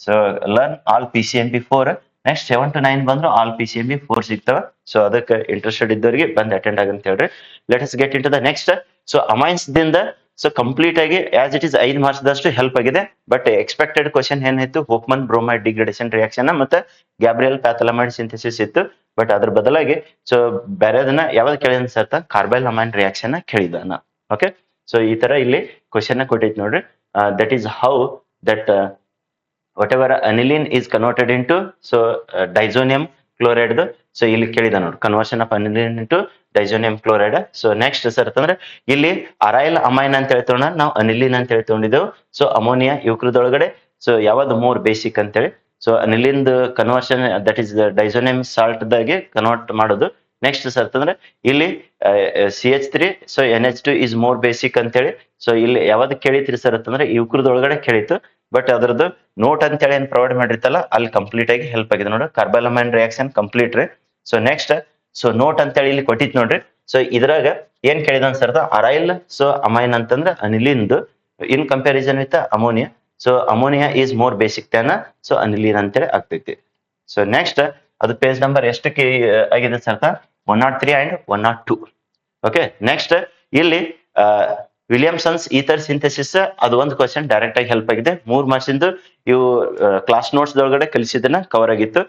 so learn all PCMB 4. Next 7 to 9 ಬಂದ್ರು ಆಲ್ PCMB 4 ಸಿಗ್ತಾವ. ಸೊ ಅದಕ್ಕೆ ಇಂಟ್ರೆಸ್ಟೆಡ್ ಇದ್ದವರಿಗೆ ಬಂದ್ ಅಟೆಂಡ್ ಆಗಂತ ಹೇಳ್ರಿ. Let us get into the next. So amines ದಿಂದ ಸೊ ಕಂಪ್ಲೀಟ್ ಆಗಿ ಆಸ್ ಇಟ್ ಇಸ್ 5 ಮಾರ್ಕ್ಸ್ ದಷ್ಟು ಹೆಲ್ಪ್ ಆಗಿದೆ. ಬಟ್ ಎಕ್ಸ್ಪೆಕ್ಟೆಡ್ ಕ್ವಶನ್ ಏನಾಯ್ತು ಹೋಪ್ಮನ್ ಬ್ರೋಮೈಡ್ ಡಿಗ್ರೇಡೇಷನ್ ರಿಯಾಕ್ಷನ್ ಮತ್ತೆ ಗ್ಯಾಬ್ರಿಯಲ್ ಪ್ಯಾಥಲಮೈಡ್ ಸಿಂಥೆಸಿಸ್ ಇತ್ತು. ಬಟ್ ಅದ್ರ ಬದಲಾಗಿ ಸೊ ಬೇರೆದನ್ನ ಯಾವ್ದು ಕೇಳಿದ ಸರ್ ಕಾರ್ಬೈಲ್ ಅಮೈನ್ ರಿಯಾಕ್ಷನ್ ಕೇಳಿದಾನ. ಓಕೆ, ಸೊ ಈ ತರ ಇಲ್ಲಿ ಕ್ವಶನ್ ಕೊಟ್ಟೈತಿ ನೋಡ್ರಿ. That is how that whatever aniline is converted into so diazonium chloride. So ಇಲ್ಲಿ ಕೇಳಿದ ನೋಡಿ conversion of aniline into diazonium chloride. So next sir ಅಂತಂದ್ರೆ ಇಲ್ಲಿ ಅರೈಲ್ ಅಮೈನ್ ಅಂತ ಹೇಳ್ತೋಣ ನಾವು ಅನಿಲಿನ್ ಅಂತ ಹೇಳಿ ತಗೊಂಡಿದ್ದೆವು. ಸೊ ಅಮೋನಿಯಾ ಇವ್ರದೊಳಗಡೆ ಸೊ ಯಾವ್ದು ಮೋರ್ ಬೇಸಿಕ್ ಅಂತೇಳಿ so aniline conversion that is diazonium salt ದಾಗೆ ಕನ್ವರ್ಟ್ ಮಾಡೋದು. ನೆಕ್ಸ್ಟ್ ಸರ್ ಅಂತಂದ್ರೆ ಇಲ್ಲಿ CH3 so NH2 is more basic ಅಂತೇಳಿ. ಸೊ ಇಲ್ಲಿ ಯಾವ್ದು ಕೇಳಿತ್ರಿ ಸರ್ ಅಂತಂದ್ರೆ ಇವ್ರದೊಳಗಡೆ ಕೇಳಿತ್ತು. ಬಟ್ ಅದ್ರದ್ದು ನೋಟ್ ಅಂತೇಳಿ ಏನ್ ಪ್ರೊವೈಡ್ ಮಾಡಿರ್ತಲ್ಲ ಅಲ್ಲಿ ಕಂಪ್ಲೀಟ್ ಆಗಿ ಹೆಲ್ಪ್ ಆಗಿದೆ ನೋಡಿ. ಕಾರ್ಬೈಲಮೈನ್ ರಿಯಾಕ್ಷನ್ ಕಂಪ್ಲೀಟ್ ರೀ. ಸೊ ನೆಕ್ಸ್ಟ್ ಸೊ ನೋಟ್ ಅಂತೇಳಿ ಇಲ್ಲಿ ಕೊಟ್ಟಿತ್ ನೋಡ್ರಿ. ಸೊ ಇದ್ರಾಗ ಏನ್ ಕೇಳಿದ ಸರ್ ಅರೈಲ್ ಸೊ ಅಮೈನ್ ಅಂತಂದ್ರೆ ಅನಿಲಿನ್ದು in comparison with ammonia. So ammonia is more basic than so aniline ಅಂತೇಳಿ ಆಗ್ತೈತಿ. ಸೊ ನೆಕ್ಸ್ಟ್ ಅದು ಪೇಜ್ ನಂಬರ್ ಎಷ್ಟಕ್ಕೆ ಆಗಿದೆ ಸರ್ 103 and 102. ಓಕೆ, ನೆಕ್ಸ್ಟ್ ಇಲ್ಲಿ ವಿಲಿಯಮ್ಸನ್ಸ್ ಈಥರ್ ಸಿಂಥೆಸಿಸ್ ಅದು ಒಂದು ಕ್ವಶನ್ ಡೈರೆಕ್ಟ್ ಆಗಿ ಹೆಲ್ಪ್ ಆಗಿದೆ. 3 ಮಾರ್ಕ್ಸ್ ಇಂದು ಇವು ಕ್ಲಾಸ್ ನೋಟ್ಸ್ ಒಳಗಡೆ ಕಲಿಸಿದನ್ನ ಕವರ್ ಆಗಿತ್ತು.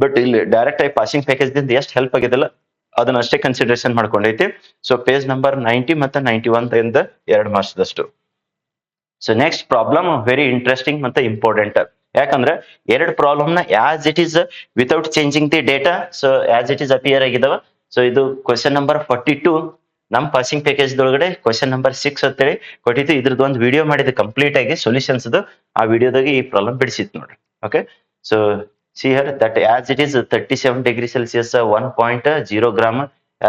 ಬಟ್ ಇಲ್ಲಿ ಡೈರೆಕ್ಟ್ ಆಗಿ ಪಾಸಿಂಗ್ ಪ್ಯಾಕೇಜ್ ದಿಂದ ಎಷ್ಟು ಹೆಲ್ಪ್ ಆಗಿದಲ್ಲ ಅದನ್ನ ಅಷ್ಟೇ ಕನ್ಸಿಡರೇಷನ್ ಮಾಡ್ಕೊಂಡೈತಿ. ಸೊ ಪೇಜ್ ನಂಬರ್ 90 ಮತ್ತೆ 91 ಇಂದ 2 ಮಾರ್ಕ್ಸ್ ದಷ್ಟು. So next problem very interesting ಮತ್ತೆ ಇಂಪಾರ್ಟೆಂಟ್. ಯಾಕಂದ್ರೆ 2 ಪ್ರಾಬ್ಲಮ್ ನ as it is without changing the data so as it is appear ಆಗಿದಾವ. ಸೊ ಇದು ಕ್ವಶನ್ ನಂಬರ್ 42 ನಮ್ ಪಾಸಿಂಗ್ ಪ್ಯಾಕೇಜ್ ಒಳಗಡೆ ಕ್ವಶನ್ ನಂಬರ್ 6 ಅಂತೇಳಿ ಕೊಟ್ಟಿದ್ದು. ಇದ್ರದ್ದು ಒಂದು ವಿಡಿಯೋ ಮಾಡಿದೆ ಕಂಪ್ಲೀಟ್ ಆಗಿ ಸೊಲ್ಯೂಷನ್ಸ್. ಆ ವಿಡಿಯೋದಾಗೆ ಈ ಪ್ರಾಬ್ಲಮ್ ಬಿಡಿಸಿತ್ತು ನೋಡ್ರಿ. Okay, so see here that as it is 37 degree Celsius 1.0 gram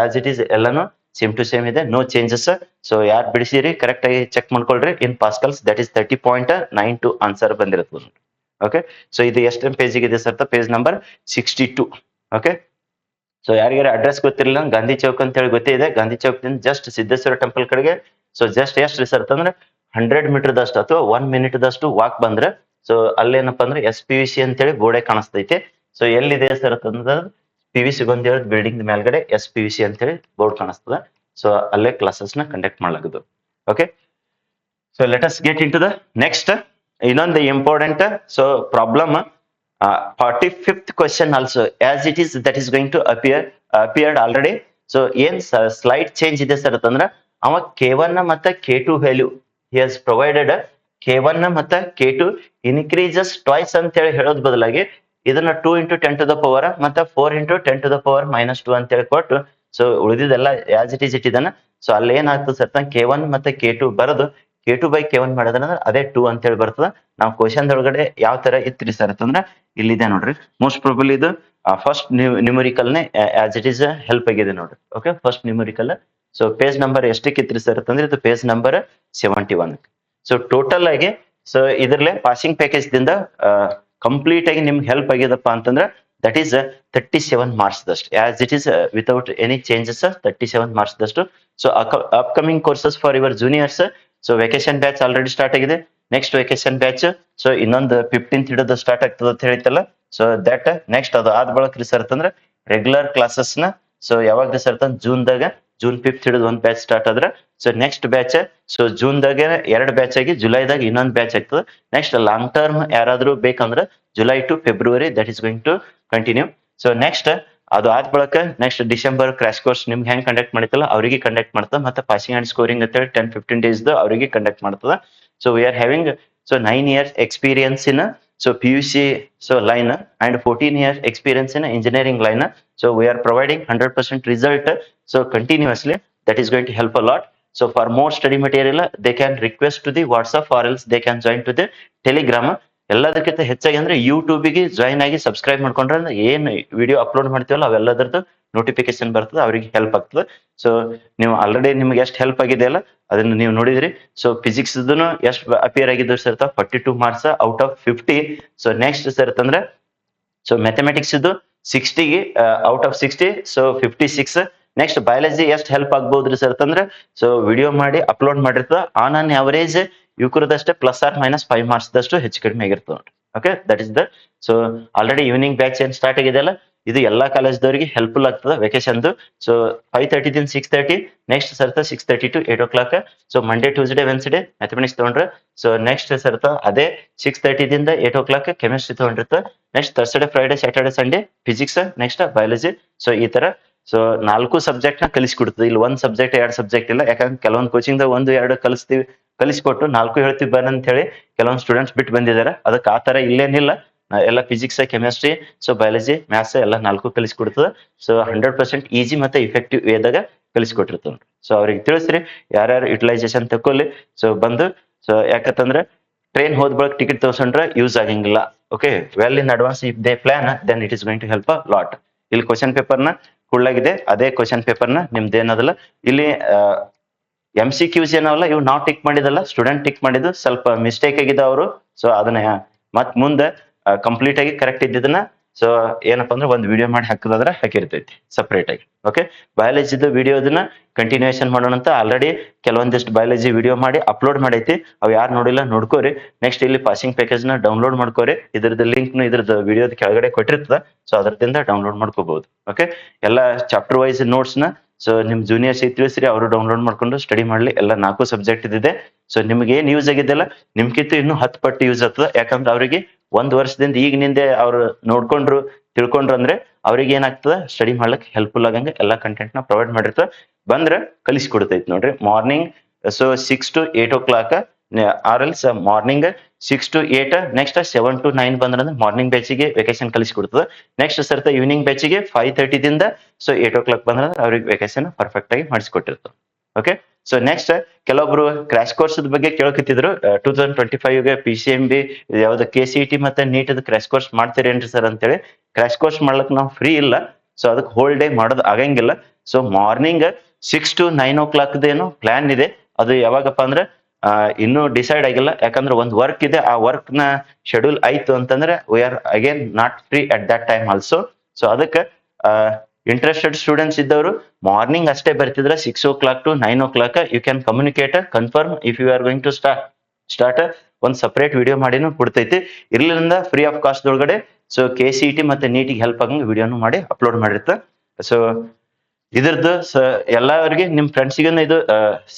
as it is ಎಲ್ಲಾನು ಸೇಮ್ ಟು ಸೇಮ್ ಇದೆ, ನೋ ಚೇಂಜಸ್. ಸೊ ಯಾರು ಬಿಡಿಸಿರಿ ಕರೆಕ್ಟ್ ಆಗಿ ಚೆಕ್ ಮಾಡ್ಕೊಳ್ರಿ. ಇನ್ ಪಾಸ್ಕಲ್ಸ್ ದಟ್ ಈಸ್ 30.92 ಆನ್ಸರ್ ಬಂದಿರುತ್ತೆ. ಓಕೆ, ಸೊ ಇದು ಎಷ್ಟು ಪೇಜ್ ಇದೆ sir page number 62. Okay, so ಯಾರಿಗಾರ ಅಡ್ರೆಸ್ ಗೊತ್ತಿರಲಿಲ್ಲ ಗಾಂಧಿ ಚೌಕ್ ಅಂತ ಹೇಳಿ ಗೊತ್ತಿದೆ. ಗಾಂಧಿ ಚೌಕ್ ದಿಂದ ಜಸ್ಟ್ ಸಿದ್ದೇಶ್ವರ ಟೆಂಪಲ್ ಕಡೆಗೆ ಸೊ ಜಸ್ಟ್ ಎಷ್ಟು ಸರ್ ಅಂತಂದ್ರೆ 100 ಮೀಟರ್ ದಷ್ಟು ಅಥವಾ 1 ಮಿನಿಟ್ ದಷ್ಟು ವಾಕ್ ಬಂದ್ರೆ ಸೊ ಅಲ್ಲೇನಪ್ಪ ಅಂದ್ರೆ SPVC ಅಂತೇಳಿ ಗೋಡೆ ಕಾಣಿಸ್ತೈತೆ. ಸೊ ಎಲ್ಲಿದೆ ಸರ್ ಅಂತಂದ್ರೆ PVC ಗೊಂದೇಳ ಬಿಲ್ಡಿಂಗ್ ಮೇಲ್ಗಡೆ SPVC ಅಂತೇಳಿ ಬೋರ್ಡ್ ಕಾಣಿಸ್ತದೆ. ಸೊ ಅಲ್ಲೇ ಕ್ಲಾಸಸ್ ನ ಕಂಡಕ್ಟ್ ಮಾಡ್ಲಾಗುದು. Okay, so let us get into the next ಇನ್ನೊಂದು important so problem 45th question also as it is that is going to appeared already. So ಏನ್ slight change ಇದೆ sir ಅಂತಂದ್ರ ಅವ K1 ಮತ್ತೆ K2 value he has provided K1 ಮತ್ತೆ K2 increases twice ಅಂತ ಹೇಳಿ ಹೇಳೋದ್ ಬದಲಾಗಿ ಇದನ್ನ 2 into 10 to the power ಮತ್ತೆ 4 into 10 to the power -2 ಅಂತ ಹೇಳಿ ಕೊಟ್ಟು ಸೊ ಉಳಿದಿದ್ದೆಲ್ಲ ಆಸ್ ಇಟ್ ಈಸ್ ಇಟ್ಟಿದ್ದಾನ ಸೊ ಅಲ್ಲಿ ಏನಾಗ್ತದೆ ಸರ್ K1 ಮತ್ತೆ K2 ಬರೋದು K2 by K1 ಮಾಡಿದ್ರೆ ಅದೇ 2 ಅಂತ ಹೇಳಿ ಬರ್ತದ ನಾವು ಕ್ವಶನ್ ಒಳಗಡೆ ಯಾವ ತರ ಇತ್ರಿ ಸರ್ ಅಂತಂದ್ರೆ ಇಲ್ಲಿದೆ ನೋಡ್ರಿ ಮೋಸ್ಟ್ ಪ್ರಾಬಬ್ಲಿ ಇದು ಫಸ್ಟ್ ನ್ಯೂಮರಿಕಲ್ ನೇ ಆಸ್ ಇಟ್ ಈಸ್ ಹೆಲ್ಪ್ ಆಗಿದೆ ನೋಡ್ರಿ okay first numerical so page number ಎಷ್ಟಕ್ಕೆ ಇತ್ರಿ ಸರ್ ಅಂತಂದ್ರೆ ಇದು ಪೇಜ್ ನಂಬರ್ 71 ಸೊ ಟೋಟಲ್ ಆಗಿ ಸೊ ಇದ್ರಲ್ಲೇ ಪಾಸಿಂಗ್ ಪ್ಯಾಕೇಜ್ ದಿಂದ ಕಂಪ್ಲೀಟ್ ಆಗಿ ನಿಮ್ಗೆ ಹೆಲ್ಪ್ ಆಗಿದಪ್ಪ ಅಂತಂದ್ರೆ ದಟ್ ಈಸ್ 37 ಮಾರ್ಕ್ಸ್ ದಷ್ಟು as it is without any changes 37 marks ದಷ್ಟು so upcoming courses for your juniors so vacation batch already start ಆಗಿದೆ ನೆಕ್ಸ್ಟ್ ವೆಕೇಶನ್ ಬ್ಯಾಚ್ ಸೊ ಇನ್ನೊಂದು 15th ಹಿಡಿದು ಸ್ಟಾರ್ಟ್ ಆಗ್ತದೆ ಅಂತ ಹೇಳಿತ್ತಲ್ಲ ಸೊ ದಟ್ ನೆಕ್ಸ್ಟ್ ಅದು ಆದ ಬಳಕ ಸರ್ ಅಂತಂದ್ರೆ ರೆಗ್ಯುಲರ್ ಕ್ಲಾಸಸ್ ನ ಸೊ ಯಾವಾಗ ಸರ್ ಅಂತಂದ್ರೆ ಜೂನ್ 5th ಹಿಡಿದು ಒಂದು ಬ್ಯಾಚ್ ಸ್ಟಾರ್ಟ್ ಆದ್ರೆ ಸೊ ನೆಕ್ಸ್ಟ್ ಬ್ಯಾಚ್ ಸೊ ಜೂನ್ದಾಗ 2 ಬ್ಯಾಚ್ ಆಗಿ ಜುಲೈದಾಗ ಇನ್ನೊಂದು ಬ್ಯಾಚ್ ಆಗ್ತದೆ ನೆಕ್ಸ್ಟ್ ಲಾಂಗ್ ಟರ್ಮ್ ಯಾರಾದ್ರೂ ಬೇಕಂದ್ರೆ July to February that is going to continue so next ಅದು ಆದ ಬಳಕ ನೆಕ್ಸ್ಟ್ ಡಿಸೆಂಬರ್ ಕ್ರಾಶ್ ಕೋರ್ಸ್ ನಿಮ್ಗೆ ಹೆಂಗ್ ಕಂಡಕ್ಟ್ ಮಾಡಿತಲ್ಲ ಅವರಿಗೆ ಕಂಡಕ್ಟ್ ಮಾಡ್ತದೆ ಮತ್ತೆ ಪಾಸಿಂಗ್ ಅಂಡ್ ಸ್ಕೋರಿಂಗ್ ಅಂತ ಹೇಳಿ 10-15 ಡೇಸ್ ಅವರಿಗೆ ಕಂಡಕ್ಟ್ ಮಾಡ್ತದ so we are having so 9 years experience in so PUC so line and 14 years experience in engineering line so we are providing 100% result so continuously that is going to help a lot so for more study material they can request to the WhatsApp or else they can join to the Telegram ಎಲ್ಲದಕ್ಕಿಂತ ಹೆಚ್ಚಾಗಿ ಅಂದ್ರೆ YouTube ಗೆ join ಆಗಿ subscribe ಮಾಡ್ಕೊಂಡ್ರೆ ಏನ್ video upload ಮಾಡ್ತೀವಲ್ಲ ಅವೆಲ್ಲದರದ್ದು notification ಬರ್ತದೆ ಅವರಿಗೆ ಹೆಲ್ಪ್ ಆಗ್ತದೆ ಸೊ ನೀವು ಆಲ್ರೆಡಿ ನಿಮ್ಗೆ ಎಷ್ಟು ಹೆಲ್ಪ್ ಆಗಿದೆ ಅಲ್ಲ ಅದನ್ನ ನೀವು ನೋಡಿದ್ರಿ ಸೊ ಫಿಸಿಕ್ಸ್ ಎಷ್ಟು ಅಪಿಯರ್ ಆಗಿದ್ದು sir 42 marks out of 50 so next sir ಅಂತಂದ್ರೆ ಸೊ ಮ್ಯಾಥಮೆಟಿಕ್ಸ್ ಇದು 60 ಗೆ out of 60 so 56 next biology ಎಷ್ಟು ಹೆಲ್ಪ್ ಆಗ್ಬೋದ್ರಿ ಸರ್ ಅಂತಂದ್ರೆ ಸೊ ವಿಡಿಯೋ ಮಾಡಿ ಅಪ್ಲೋಡ್ ಮಾಡಿರ್ತದ ಆನ್ ಅನ್ ಅವರೇಜ್ ಇವಕರದಷ್ಟೇ +or-5 ಮಾರ್ಕ್ಸ್ ದಷ್ಟು ಹೆಚ್ಚು ಕಡಿಮೆ ಆಗಿರ್ತದೆ ನೋಡ್ರಿ okay that is the so already evening batch ಏನ್ ಸ್ಟಾರ್ಟ್ ಆಗಿದೆ ಅಲ್ಲ ಇದು ಎಲ್ಲಾ ಕಾಲೇಜ್ದವರಿಗೆ ಹೆಲ್ಪ್ಫುಲ್ ಆಗ್ತದೆ ವೆಕೇಶನ್ದು ಸೊ 5:30 ದಿಂದ 6:30 ನೆಕ್ಸ್ಟ್ ಸರ್ತ 6:30 to 8 o'clock so Monday Tuesday Wednesday mathematics ತಗೊಂಡ್ರೆ ಸೊ ನೆಕ್ಸ್ಟ್ ಸರ್ತ ಅದೇ 6:30 ದಿಂದ 8 o'clock ಕೆಮಿಸ್ಟ್ರಿ ತಗೊಂಡಿರ್ತ next Thursday Friday Saturday Sunday physics next biology so ಈ ತರ ಸೊ 4 ಸಬ್ಜೆಕ್ಟ್ ನ ಕಲಿಸ್ಕೊಡ್ತದೆ ಇಲ್ಲಿ 1 ಸಬ್ಜೆಕ್ಟ್ 2 ಸಬ್ಜೆಕ್ಟ್ ಇಲ್ಲ ಯಾಕಂದ್ರೆ ಕೆಲವೊಂದು ಕೋಚಿಂಗ್ 1-2 ಕಲಿಸ್ಕೊಟ್ಟು 4 ಹೇಳ್ತೀವಿ ಬರ್ ಅಂತ ಹೇಳಿ ಕೆಲವೊಂದು ಸ್ಟೂಡೆಂಟ್ಸ್ ಬಿಟ್ಟು ಬಂದಿದ್ದಾರೆ ಅದಕ್ಕೆ ಆ ತರ ಇಲ್ಲೇನಿಲ್ಲ ಎಲ್ಲ physics chemistry so biology maths ಎಲ್ಲ 4 ಕಲಿಸ್ಕೊಡ್ತದೆ ಸೊ 100% ಈಸಿ ಮತ್ತೆ ಇಫೆಕ್ಟಿವ್ ವೇದಾಗ ಕಲಿಸ್ಕೊಟ್ಟಿರ್ತದೆ ಸೊ ಅವ್ರಿಗೆ ತಿಳಿಸ್ರಿ ಯಾರ್ಯಾರು ಯುಟಿಲೈಸೇಷನ್ ತಕೊಳ್ಳಿ ಸೊ ಬಂದು ಸೊ ಯಾಕಂತಂದ್ರೆ ಟ್ರೈನ್ ಹೋದ್ ಬಳಕ ಟಿಕೆಟ್ ತಗೊಂಡ್ರೆ ಯೂಸ್ ಆಗಂಗಿಲ್ಲ okay well in advance if they plan then it is going to help a lot ಇಲ್ಲಿ ಕ್ವಶನ್ ಪೇಪರ್ ನ ಕುಳ್ಳಾಗಿದೆ ಅದೇ ಕ್ವಶನ್ ಪೇಪರ್ ನ ನಿಮ್ದು ಏನದಲ್ಲ ಇಲ್ಲಿ MCQs ಏನವಲ್ಲ ಇವು ನಾವು ಟಿಕ್ ಮಾಡಿದಲ್ಲ ಸ್ಟೂಡೆಂಟ್ ಟಿಕ್ ಮಾಡಿದ್ದು ಸ್ವಲ್ಪ ಮಿಸ್ಟೇಕ್ ಆಗಿದೆ ಅವರು ಸೊ ಅದನ್ನ ಮತ್ ಮುಂದೆ ಕಂಪ್ಲೀಟ್ ಆಗಿ ಕರೆಕ್ಟ್ ಇದ್ದಿದ್ದನ್ನ ಸೊ ಏನಪ್ಪಾ ಅಂದ್ರೆ ಒಂದು ವಿಡಿಯೋ ಮಾಡಿ ಹಾಕೋದಾದ್ರೆ ಹಾಕಿರ್ತೈತಿ ಸಪರೇಟ್ ಆಗಿ ಓಕೆ ಬಯಾಲಜಿದು ವಿಡಿಯೋದನ್ನ ಕಂಟಿನ್ಯೂಯೇಷನ್ ಮಾಡೋಣ ಅಂತ ಆಲ್ರೆಡಿ ಕೆಲವೊಂದಿಷ್ಟು ಬಯಾಲಜಿ ವಿಡಿಯೋ ಮಾಡಿ ಅಪ್ಲೋಡ್ ಮಾಡೈತಿ ಅವ್ ಯಾರು ನೋಡಿಲ್ಲ ನೋಡ್ಕೋರಿ ನೆಕ್ಸ್ಟ್ ಇಲ್ಲಿ ಪಾಸಿಂಗ್ ಪ್ಯಾಕೇಜ್ ನ ಡೌನ್ಲೋಡ್ ಮಾಡ್ಕೋರಿ ಇದ್ರದ್ದು ಲಿಂಕ್ ನು ಇದ್ರದ್ದು ವಿಡಿಯೋದ ಕೆಳಗಡೆ ಕೊಟ್ಟಿರ್ತದ ಸೊ ಅದರದಿಂದ ಡೌನ್ಲೋಡ್ ಮಾಡ್ಕೋಬಹುದು ಓಕೆ ಎಲ್ಲ ಚಾಪ್ಟರ್ ವೈಸ್ ನೋಟ್ಸ್ ನ ಸೊ ನಿಮ್ ಜೂನಿಯರ್ಸ್ ತಿಳಿಸ್ರಿ ಅವರು ಡೌನ್ಲೋಡ್ ಮಾಡ್ಕೊಂಡು ಸ್ಟಡಿ ಮಾಡ್ಲಿ ಎಲ್ಲ 4 ಸಬ್ಜೆಕ್ಟ್ ಇದೆ ಸೊ ನಿಮ್ಗೆ ಏನ್ ಯೂಸ್ ಆಗಿದೆಲ್ಲ ನಿಮ್ಗಿಂತ ಇನ್ನೂ 10 ಪಟ್ಟು ಯೂಸ್ ಆಗ್ತದ ಯಾಕಂದ್ರೆ ಅವರಿಗೆ 1 ವರ್ಷದಿಂದ ಈಗಿನಿಂದ ಅವ್ರು ನೋಡ್ಕೊಂಡ್ರು ತಿಳ್ಕೊಂಡ್ರು ಅಂದ್ರೆ ಅವ್ರಿಗೆ ಏನಾಗ್ತದ ಸ್ಟಡಿ ಮಾಡ್ಲಿಕ್ ಹೆಲ್ಪ್ಫುಲ್ ಆಗಂಗ ಎಲ್ಲಾ ಕಂಟೆಂಟ್ ನ ಪ್ರೊವೈಡ್ ಮಾಡಿರ್ತದ ಬಂದ್ರೆ ಕಲಿಸ್ಕೊಡ್ತೈತಿ ನೋಡ್ರಿ morning so 6 to 8 o'clock or else morning 6 to 8 next 7 to 9 ಬಂದ್ರೆ ಮಾರ್ನಿಂಗ್ ಬ್ಯಾಚಿಗೆ ವೆಕೇಶನ್ ಕಲಿಸ್ಕೊಡ್ತದ ನೆಕ್ಸ್ಟ್ ಸರ್ತ ಈವ್ನಿಂಗ್ ಬ್ಯಾಚಿಗೆ 5:30 ದಿಂದ ಸೊ 8 o'clock ಬಂದ್ರೆ ಅವ್ರಿಗೆ ವೆಕೇಶನ್ ಪರ್ಫೆಕ್ಟ್ ಆಗಿ ಮಾಡಿಸ್ಕೊಟ್ಟಿರ್ತದೆ ಓಕೆ ಸೊ ನೆಕ್ಸ್ಟ್ ಕೆಲವೊಬ್ರು ಕ್ರಾಶ್ ಕೋರ್ಸ್ ಬಗ್ಗೆ ಕೇಳಕತ್ತಿದ್ರು 2025 ಗೆ PCMB ಯಾವ್ದು KCET ಮತ್ತೆ ನೀಟ್ ಕ್ರಾಶ್ ಕೋರ್ಸ್ ಮಾಡ್ತೀರೇನ್ರಿ ಸರ್ ಅಂತೇಳಿ ಕ್ರಾಶ್ ಕೋರ್ಸ್ ಮಾಡ್ಲಕ್ ನಾವು ಫ್ರೀ ಇಲ್ಲ ಸೊ ಅದಕ್ಕೆ ಹೋಲ್ ಡೇ ಮಾಡೋದು ಆಗಂಗಿಲ್ಲ ಸೊ ಮಾರ್ನಿಂಗ್ 6 to 9 o'clock ಏನು ಪ್ಲಾನ್ ಇದೆ ಅದು ಯಾವಾಗಪ್ಪ ಅಂದ್ರೆ ಇನ್ನೂ ಡಿಸೈಡ್ ಆಗಿಲ್ಲ ಯಾಕಂದ್ರೆ ಒಂದು ವರ್ಕ್ ಇದೆ ಆ ವರ್ಕ್ ನ ಶೆಡ್ಯೂಲ್ ಆಯ್ತು ಅಂತಂದ್ರೆ we are again not free at that time also so ಅದಕ್ಕೆ ಇಂಟ್ರೆಸ್ಟೆಡ್ ಸ್ಟೂಡೆಂಟ್ಸ್ ಇದ್ದವರು ಮಾರ್ನಿಂಗ್ ಅಷ್ಟೇ ಬರ್ತಿದ್ರೆ 6 o'clock to 9 o'clock you can communicate confirm if you are going to start ಒಂದು ಸಪರೇಟ್ ವಿಡಿಯೋ ಮಾಡಿನೂ ಕೊಡ್ತೈತಿ ಇರ್ಲಿಂದ ಫ್ರೀ ಆಫ್ ಕಾಸ್ಟ್ ಒಳಗಡೆ so KCET ಮತ್ತೆ ನೀಟಿಗೆ ಹೆಲ್ಪ್ ಆಗಂಗ ವಿಡಿಯೋನು ಮಾಡಿ ಅಪ್ಲೋಡ್ ಮಾಡಿರ್ತ ಸೊ ಇದ್ರದ್ದು ಎಲ್ಲರಿಗೆ ನಿಮ್ ಫ್ರೆಂಡ್ಸ್ಗೆ ಇದು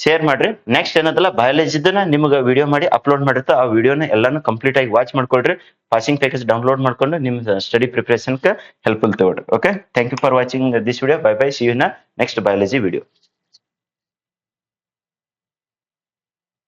ಶೇರ್ ಮಾಡ್ರಿ. ನೆಕ್ಸ್ಟ್ ಏನದಲ್ಲ ಬಯಾಲಜಿದನ್ನ ನಿಮ್ಗೆ ವಿಡಿಯೋ ಮಾಡಿ ಅಪ್ಲೋಡ್ ಮಾಡಿರ್ತ ಆ ವಿಡಿಯೋನ ಎಲ್ಲಾನು ಕಂಪ್ಲೀಟ್ ಆಗಿ ವಾಚ್ ಮಾಡ್ಕೊಳ್ರಿ. ಪಾಸಿಂಗ್ ಪ್ಯಾಕೇಜ್ ಡೌನ್ಲೋಡ್ ಮಾಡ್ಕೊಂಡು ನಿಮ್ ಸ್ಟಡಿ ಪ್ರಿಪರೇಷನ್ ಹೆಲ್ಪ್ಫುಲ್ ತಗೊಳ್ರಿ. Okay, thank you for watching this video. Bye bye, see you in next biology video.